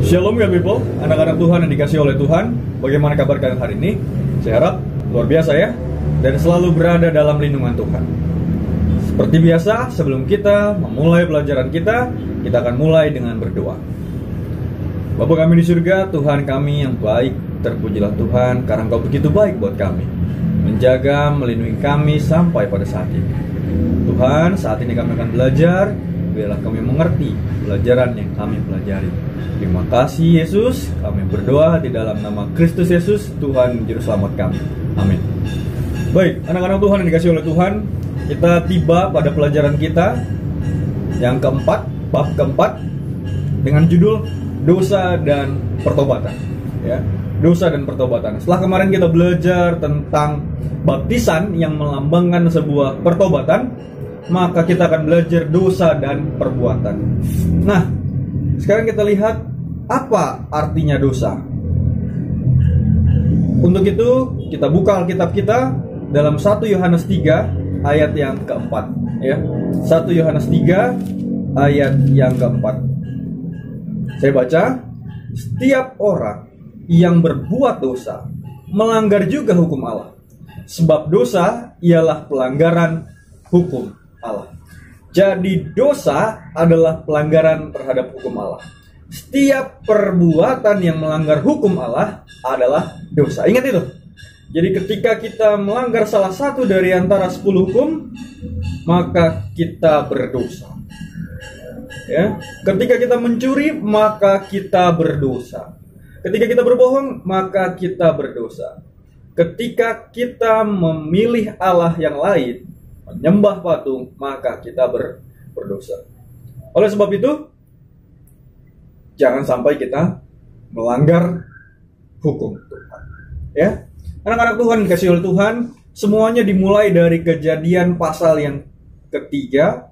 Shalom ya people, anak-anak Tuhan yang dikasih oleh Tuhan. Bagaimana kabar kalian hari ini? Saya harap luar biasa ya, dan selalu berada dalam lindungan Tuhan. Seperti biasa, sebelum kita memulai pelajaran kita akan mulai dengan berdoa. Bapa kami di surga, Tuhan kami yang baik, terpujilah Tuhan karena Engkau begitu baik buat kami, menjaga, melindungi kami sampai pada saat ini. Tuhan, saat ini kami akan belajar, biarlah kami mengerti pelajaran yang kami pelajari. Terima kasih Yesus, kami berdoa di dalam nama Kristus Yesus, Tuhan Juru Selamat kami. Amin. Baik, anak-anak Tuhan yang dikasih oleh Tuhan, kita tiba pada pelajaran kita yang keempat, bab keempat, dengan judul dosa dan pertobatan. Ya, dosa dan pertobatan. Setelah kemarin kita belajar tentang baptisan yang melambangkan sebuah pertobatan, maka kita akan belajar dosa dan perbuatan. Nah, sekarang kita lihat apa artinya dosa. Untuk itu kita buka Alkitab kita dalam 1 Yohanes 3 ayat yang keempat, ya. 1 Yohanes 3 ayat yang keempat. Saya baca, setiap orang yang berbuat dosa melanggar juga hukum Allah, sebab dosa ialah pelanggaran hukum Allah. Jadi dosa adalah pelanggaran terhadap hukum Allah. Setiap perbuatan yang melanggar hukum Allah adalah dosa. Ingat itu. Jadi ketika kita melanggar salah satu dari antara 10 hukum, maka kita berdosa. Ya. Ketika kita mencuri, maka kita berdosa. Ketika kita berbohong, maka kita berdosa. Ketika kita memilih Allah yang lain, menyembah patung, maka kita berdosa. Oleh sebab itu, jangan sampai kita melanggar hukum Tuhan. Ya, anak-anak Tuhan dikasih oleh Tuhan, semuanya dimulai dari Kejadian pasal yang ketiga.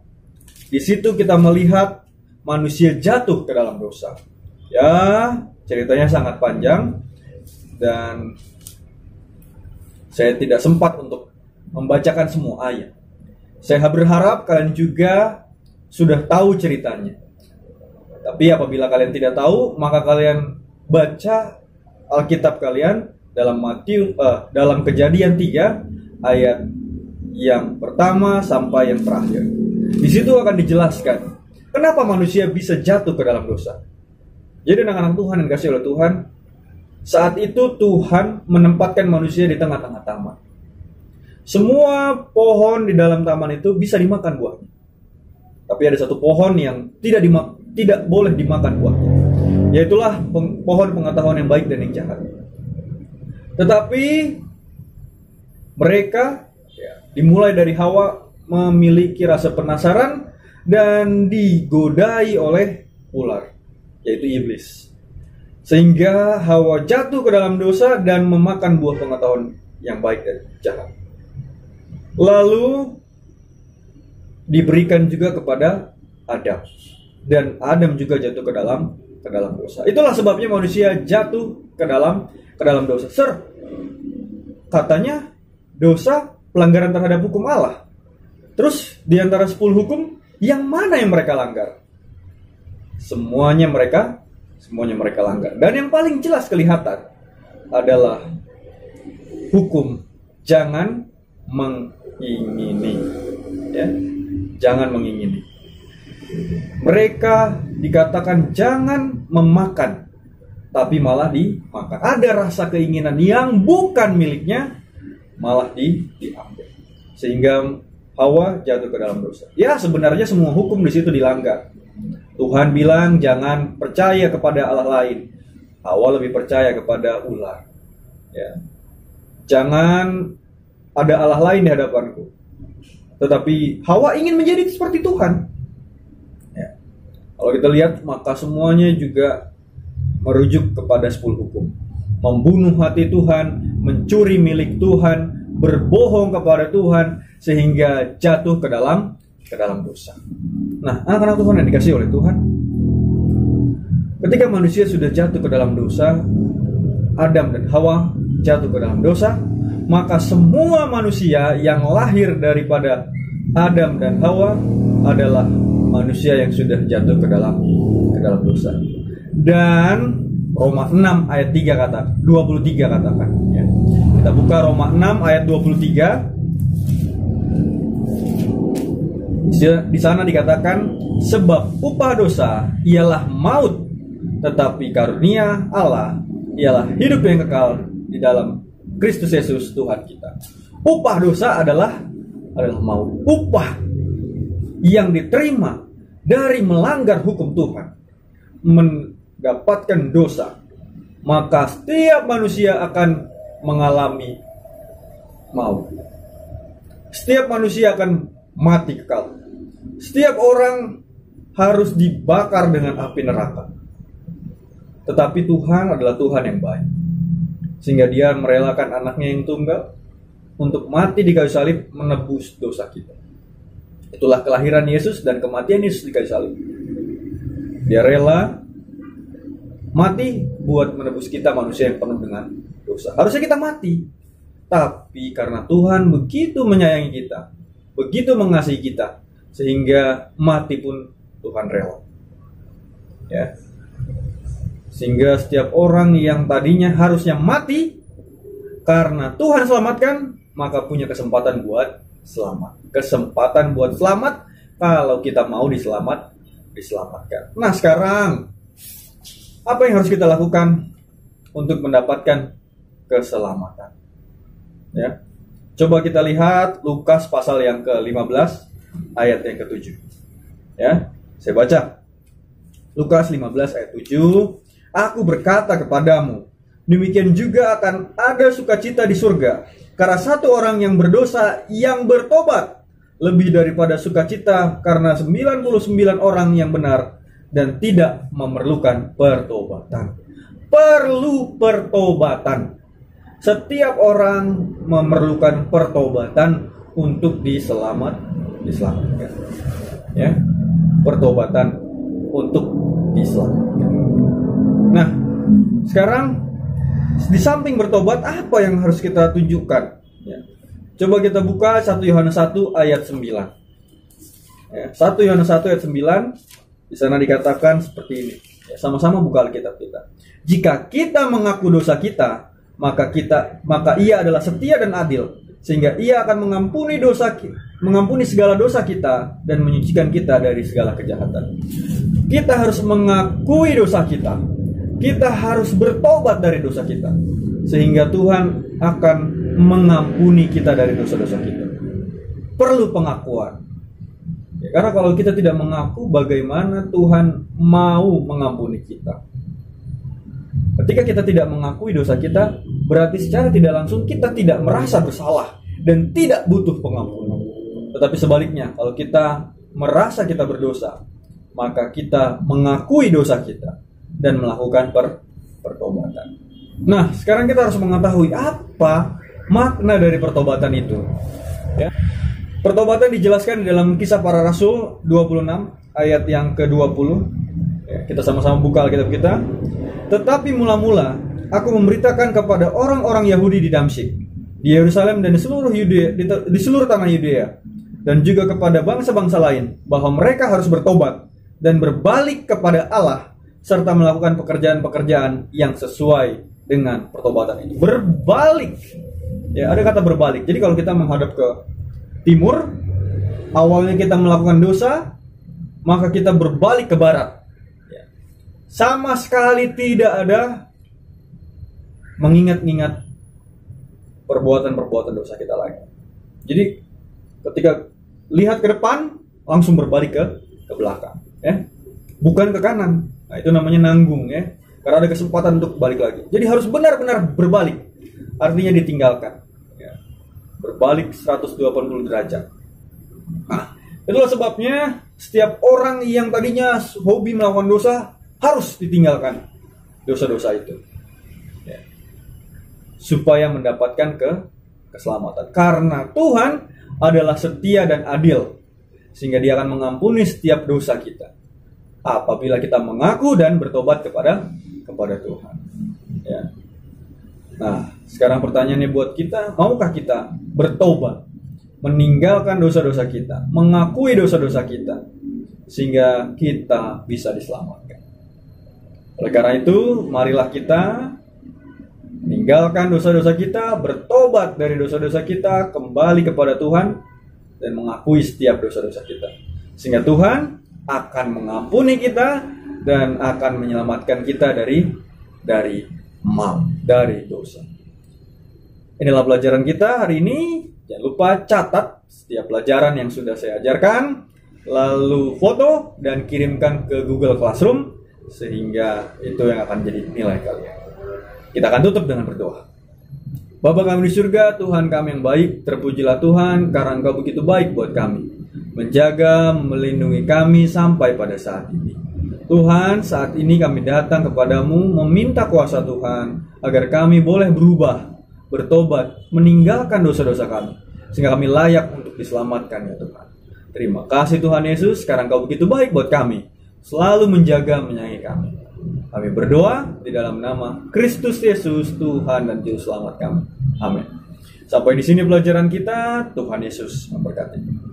Di situ kita melihat manusia jatuh ke dalam dosa. Ya, ceritanya sangat panjang dan saya tidak sempat untuk membacakan semua ayat. Saya berharap kalian juga sudah tahu ceritanya. Tapi apabila kalian tidak tahu, maka kalian baca Alkitab kalian dalam dalam Kejadian 3 ayat yang pertama sampai yang terakhir. Di situ akan dijelaskan kenapa manusia bisa jatuh ke dalam dosa. Jadi anak-anak Tuhan yang dikasih oleh Tuhan, saat itu Tuhan menempatkan manusia di tengah-tengah taman. Semua pohon di dalam taman itu bisa dimakan buahnya. Tapi ada satu pohon yang tidak boleh dimakan buahnya, yaitulah pohon pengetahuan yang baik dan yang jahat. Tetapi mereka dimulai dari Hawa memiliki rasa penasaran dan digodai oleh ular, yaitu iblis. Sehingga Hawa jatuh ke dalam dosa dan memakan buah pengetahuan yang baik dan jahat. Lalu diberikan juga kepada Adam, dan Adam juga jatuh ke dalam dosa. Itulah sebabnya manusia jatuh ke dalam dosa. Katanya dosa pelanggaran terhadap hukum Allah. Terus di antara 10 hukum, yang mana yang mereka langgar? Semuanya mereka langgar. Dan yang paling jelas kelihatan adalah hukum jangan mengingini, ya, jangan mengingini. Mereka dikatakan jangan memakan, tapi malah dimakan. Ada rasa keinginan yang bukan miliknya, malah diambil, sehingga Hawa jatuh ke dalam dosa. Ya, sebenarnya semua hukum di situ dilanggar. Tuhan bilang jangan percaya kepada Allah lain. Hawa lebih percaya kepada ular. Ya, jangan ada Allah lain di hadapanku. Tetapi Hawa ingin menjadi seperti Tuhan. Ya. Kalau kita lihat, maka semuanya juga merujuk kepada 10 hukum. Membunuh hati Tuhan, mencuri milik Tuhan, berbohong kepada Tuhan, sehingga jatuh ke dalam dosa. Nah, anak-anak Tuhan yang dikasih oleh Tuhan, ketika manusia sudah jatuh ke dalam dosa, Adam dan Hawa jatuh ke dalam dosa, maka semua manusia yang lahir daripada Adam dan Hawa adalah manusia yang sudah jatuh ke dalam dosa. Dan Roma 6 ayat 3 kata 23 katakan ya. Kita buka Roma 6 ayat 23. Di sana dikatakan, sebab upah dosa ialah maut, tetapi karunia Allah ialah hidup yang kekal di dalam Kristus Yesus Tuhan kita. Upah dosa adalah maut. Upah yang diterima dari melanggar hukum Tuhan, mendapatkan dosa, maka setiap manusia akan mengalami maut. Setiap manusia akan mati kekal. Setiap orang harus dibakar dengan api neraka. Tetapi Tuhan adalah Tuhan yang baik, sehingga Dia merelakan anaknya yang tunggal untuk mati di kayu salib menebus dosa kita. Itulah kelahiran Yesus dan kematian Yesus di kayu salib. Dia rela mati buat menebus kita, manusia yang penuh dengan dosa. Harusnya kita mati, tapi karena Tuhan begitu menyayangi kita, begitu mengasihi kita, sehingga mati pun Tuhan rela. Ya. Sehingga setiap orang yang tadinya harusnya mati, karena Tuhan selamatkan, maka punya kesempatan buat selamat. Kesempatan buat selamat kalau kita mau diselamatkan. Nah, sekarang apa yang harus kita lakukan untuk mendapatkan keselamatan? Ya. Coba kita lihat Lukas pasal yang ke-15 ayat yang ke-7. Ya, saya baca. Lukas 15 ayat 7. Aku berkata kepadamu, demikian juga akan ada sukacita di surga karena satu orang yang berdosa yang bertobat, lebih daripada sukacita karena 99 orang yang benar dan tidak memerlukan pertobatan. Perlu pertobatan. Setiap orang memerlukan pertobatan untuk diselamatkan. Ya, pertobatan untuk diselamatkan. Nah, sekarang di samping bertobat, apa yang harus kita tunjukkan? Ya. Coba kita buka 1 Yohanes 1 ayat 9. Ya, 1 Yohanes 1 ayat 9. Di sana dikatakan seperti ini. Ya, sama-sama buka Alkitab kita. Jika kita mengaku dosa kita, maka Ia adalah setia dan adil, sehingga Ia akan mengampuni segala dosa kita dan menyucikan kita dari segala kejahatan. Kita harus mengakui dosa kita. Kita harus bertobat dari dosa kita, sehingga Tuhan akan mengampuni kita dari dosa-dosa kita. Perlu pengakuan. Ya, karena kalau kita tidak mengaku, bagaimana Tuhan mau mengampuni kita? Ketika kita tidak mengakui dosa kita, berarti secara tidak langsung kita tidak merasa bersalah dan tidak butuh pengampunan. Tetapi sebaliknya, kalau kita merasa kita berdosa, maka kita mengakui dosa kita dan melakukan pertobatan. Nah, sekarang kita harus mengetahui apa makna dari pertobatan itu. Ya. Pertobatan dijelaskan di dalam Kisah Para Rasul 26 ayat yang ke-20. Ya, kita sama-sama buka Alkitab kita. Tetapi mula-mula aku memberitakan kepada orang-orang Yahudi di Damsyik, di Yerusalem dan di seluruh Yudea, di seluruh tanah Yudea, dan juga kepada bangsa-bangsa lain, bahwa mereka harus bertobat dan berbalik kepada Allah, serta melakukan pekerjaan-pekerjaan yang sesuai dengan pertobatan ini. Berbalik. Ya, ada kata berbalik. Jadi kalau kita menghadap ke timur, awalnya kita melakukan dosa, maka kita berbalik ke barat. Ya. Sama sekali tidak ada mengingat-ingat perbuatan-perbuatan dosa kita lagi. Jadi ketika lihat ke depan, langsung berbalik ke belakang. Ya. Bukan ke kanan. Nah, itu namanya nanggung, ya. Karena ada kesempatan untuk balik lagi. Jadi harus benar-benar berbalik. Artinya ditinggalkan. Ya. Berbalik 180 derajat. Nah, itulah sebabnya setiap orang yang tadinya hobi melakukan dosa harus ditinggalkan dosa-dosa itu. Ya. Supaya mendapatkan keselamatan. Karena Tuhan adalah setia dan adil, sehingga Dia akan mengampuni setiap dosa kita apabila kita mengaku dan bertobat kepada Tuhan. Ya. Nah, sekarang pertanyaannya buat kita, maukah kita bertobat, meninggalkan dosa-dosa kita, mengakui dosa-dosa kita, sehingga kita bisa diselamatkan? Oleh karena itu, marilah kita meninggalkan dosa-dosa kita, bertobat dari dosa-dosa kita, kembali kepada Tuhan, dan mengakui setiap dosa-dosa kita. Sehingga Tuhan akan mengampuni kita dan akan menyelamatkan kita dari maut, dari dosa. Inilah pelajaran kita hari ini. Jangan lupa catat setiap pelajaran yang sudah saya ajarkan, lalu foto dan kirimkan ke Google Classroom, sehingga itu yang akan jadi nilai kalian. Kita akan tutup dengan berdoa. Bapa kami di surga, Tuhan kami yang baik, terpujilah Tuhan karena Engkau begitu baik buat kami, menjaga, melindungi kami sampai pada saat ini. Tuhan, saat ini kami datang kepadamu meminta kuasa Tuhan agar kami boleh berubah, bertobat, meninggalkan dosa-dosa kami, sehingga kami layak untuk diselamatkan ya Tuhan. Terima kasih Tuhan Yesus, sekarang Kau begitu baik buat kami, selalu menjaga, menyayangi kami. Kami berdoa di dalam nama Kristus Yesus, Tuhan dan Juru Selamat kami. Amin. Sampai di sini pelajaran kita. Tuhan Yesus memberkati.